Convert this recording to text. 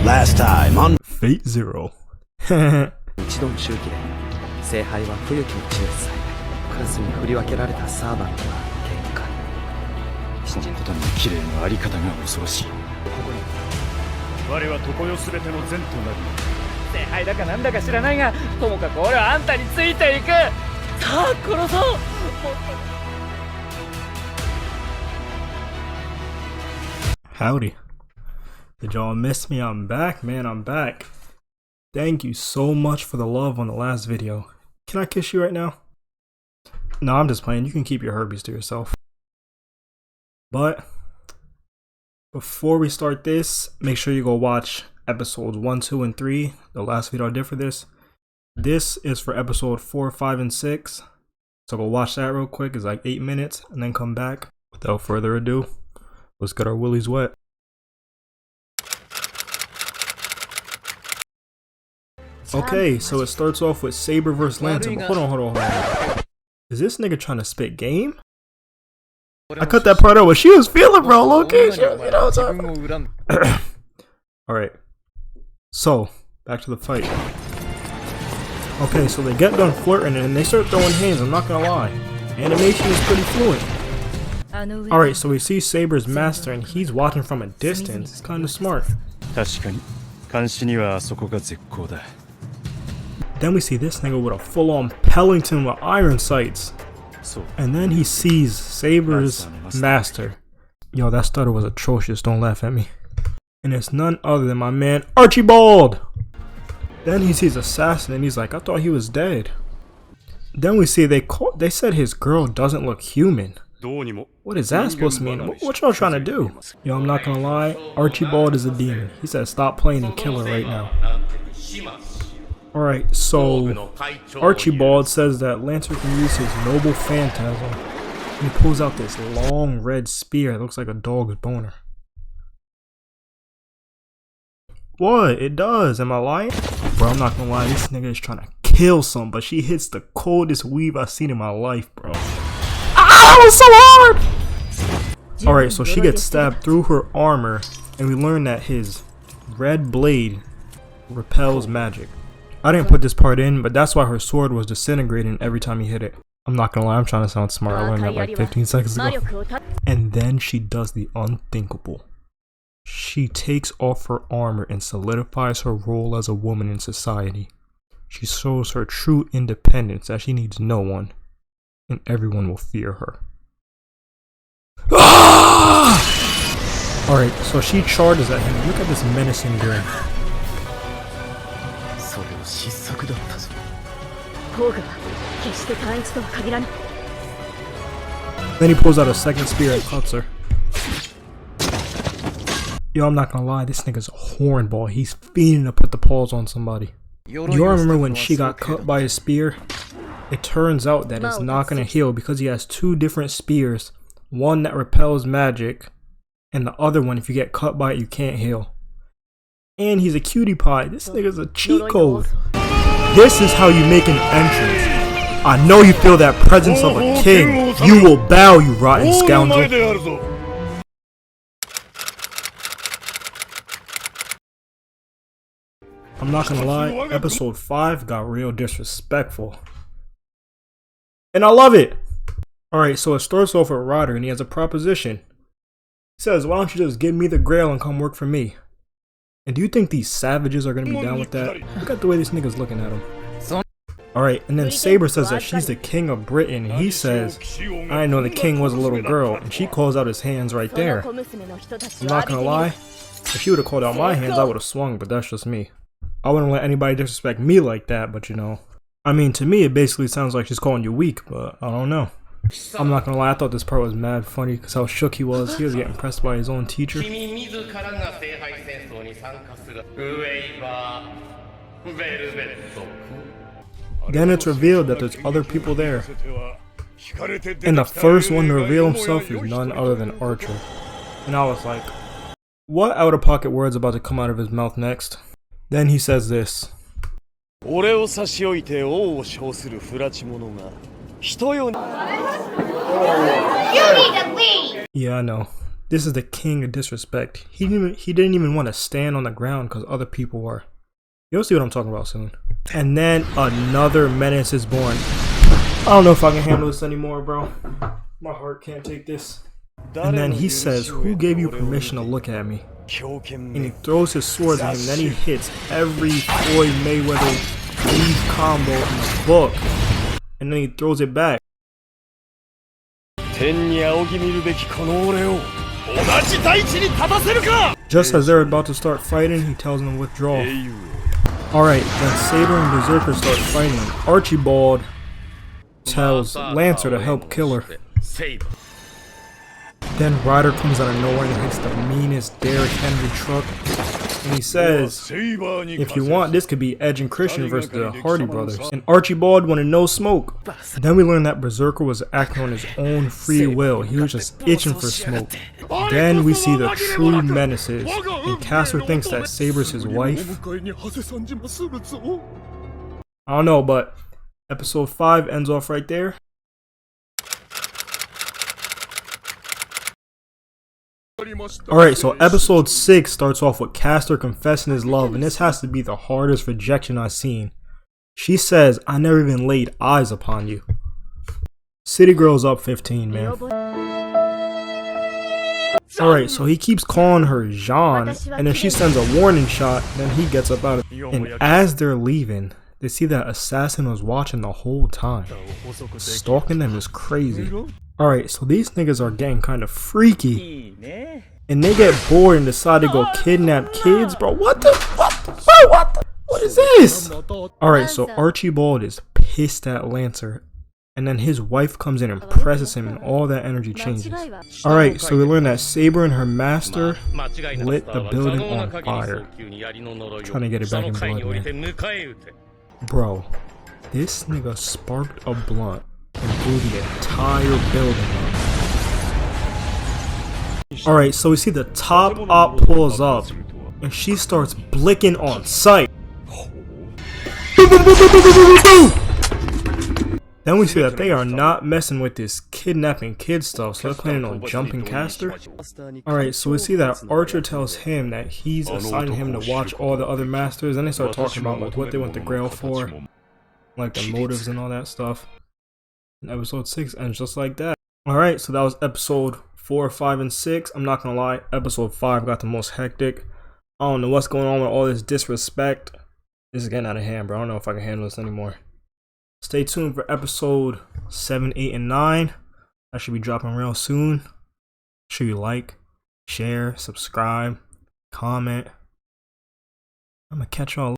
Last time on Fate Zero. 一度の周期で聖杯は冬季の地熱祭クラスに振り分けられたサーバントは天下信じることに綺麗なあり方が恐ろしい。ここに我は常世すべての善となり聖杯だかなんだか知らないが、ともかく俺はあんたについていく。さあ殺そう。 Howdy. Did y'all miss me? I'm back, man. I'm back. Thank you so much for the love on the last video. Can I kiss you right now? No, I'm just playing. You can keep your herpes to yourself. But before we start this, make sure you go watch episodes 1, 2, and 3. The last video I did for this. This is for episode 4, 5, and 6. So go watch that real quick. It's like 8 minutes, and then come back. Without further ado, let's get our willies wet. Okay, so it starts off with Saber vs. Lancer. But hold on. Is this nigga trying to spit game? I cut that part out. What she was feeling, bro. Location, you know what I'm talking. Alright. So, back to the fight. Okay, so they get done flirting and they start throwing hands. I'm not gonna lie. Animation is pretty fluent. Alright, so we see Saber's master and he's watching from a distance. It's kind of smart. Then we see this nigga with a full-on Pellington with iron sights. And then he sees Saber's master. Yo, that stutter was atrocious, don't laugh at me. And it's none other than my man Archibald! Then he sees Assassin and he's like, I thought he was dead. Then we see they said his girl doesn't look human. What is that supposed to mean? What y'all trying to do? Yo, I'm not gonna lie, Archibald is a demon. He said stop playing and kill her right now. Alright, so Archibald says that Lancer can use his noble phantasm. And he pulls out this long red spear that looks like a dog's boner. What? It does. Am I lying? Bro, I'm not gonna lie, this nigga is trying to kill some, but she hits the coldest weave I've seen in my life, bro. Ah, that was so hard! Alright, so she gets stabbed through her armor, and we learn that his red blade repels magic. I didn't put this part in, but that's why her sword was disintegrating every time he hit it. I'm not gonna lie, I'm trying to sound smart. I learned that like 15 seconds ago. And then she does the unthinkable. She takes off her armor and solidifies her role as a woman in society. She shows her true independence, that she needs no one, and everyone will fear her. Ah! Alright, so she charges at him. Look at this menacing grin. Then he pulls out a second spear and cuts her. Yo, I'm not gonna lie, this nigga's a hornball. He's fiending to put the paws on somebody. Do you remember when she got cut by his spear? It turns out that it's not gonna heal because he has two different spears. One that repels magic, and the other one, if you get cut by it, you can't heal. And he's a cutie pie. This nigga's a cheat code. This is how you make an entrance. I know you feel that presence of a king. You will bow, you rotten scoundrel. I'm not gonna lie, episode 5 got real disrespectful. And I love it! Alright, so it starts off with Ryder and he has a proposition. He says, why don't you just give me the grail and come work for me? And do you think these savages are gonna be down with that? Look at the way this nigga's looking at him. Alright, and then Saber says that she's the king of Britain, and he says, I didn't know the king was a little girl, and she calls out his hands right there. I'm not gonna lie, if she would've called out my hands, I would've swung, but that's just me. I wouldn't let anybody disrespect me like that, but you know. I mean, to me, it basically sounds like she's calling you weak, but I don't know. I'm not gonna lie, I thought this part was mad funny because how shook he was. He was getting pressed by his own teacher. Then it's revealed that there's other people there. And the first one to reveal himself is none other than Archer. And I was like, what out-of-pocket words about to come out of his mouth next? Then he says this. You need to leave! Yeah, I know. This is the king of disrespect. He didn't even want to stand on the ground because other people were. You'll see what I'm talking about soon. And then another menace is born. I don't know if I can handle this anymore, bro. My heart can't take this. And then he says, "Who gave you permission to look at me?" And he throws his sword at him. Then he hits every Floyd Mayweather lead combo in the book. And then he throws it back. Just as they're about to start fighting, he tells them to withdraw. Alright, then Saber and Berserker start fighting. Archibald tells Lancer to help kill her. Then Ryder comes out of nowhere and hits the meanest Derrick Henry truck. And he says, if you want, this could be Edge and Christian versus the Hardy Brothers. And Archibald wanted no smoke. Then we learned that Berserker was acting on his own free will. He was just itching for smoke. Then we see the true menaces. And Caster thinks that Saber's his wife. I don't know, but episode 5 ends off right there. Alright, so episode 6 starts off with Caster confessing his love, and this has to be the hardest rejection I've seen. She says, "I never even laid eyes upon you." City Girl's up 15, man. Alright, so he keeps calling her Jean, and then she sends a warning shot, then he gets up out of it. And as they're leaving, they see that Assassin was watching the whole time. Stalking them is crazy. Alright, so these niggas are getting kind of freaky. And they get bored and decide to go kidnap kids, bro. What is this? Alright, so Archibald is pissed at Lancer. And then his wife comes in and presses him, and all that energy changes. Alright, so we learn that Saber and her master lit the building on fire. Trying to get it back in blood, man. Bro, this nigga sparked a blunt and blew the entire building up. Alright, so we see the top op pulls up, and she starts blicking on sight. Then we see that they are not messing with this kidnapping kid stuff, so they're planning on jumping Caster. Alright, so we see that Archer tells him that he's assigning him to watch all the other masters, and they start talking about like what they went to Grail for, like the motives and all that stuff. And episode 6 ends just like that. Alright, so that was episode 4, 5, and 6. I'm not gonna lie, episode 5 got the most hectic. I don't know what's going on with all this disrespect. This is getting out of hand, bro. I don't know if I can handle this anymore. Stay tuned for episode 7, 8, and 9. I should be dropping real soon. Make sure you like, share, subscribe, comment. I'm gonna catch y'all.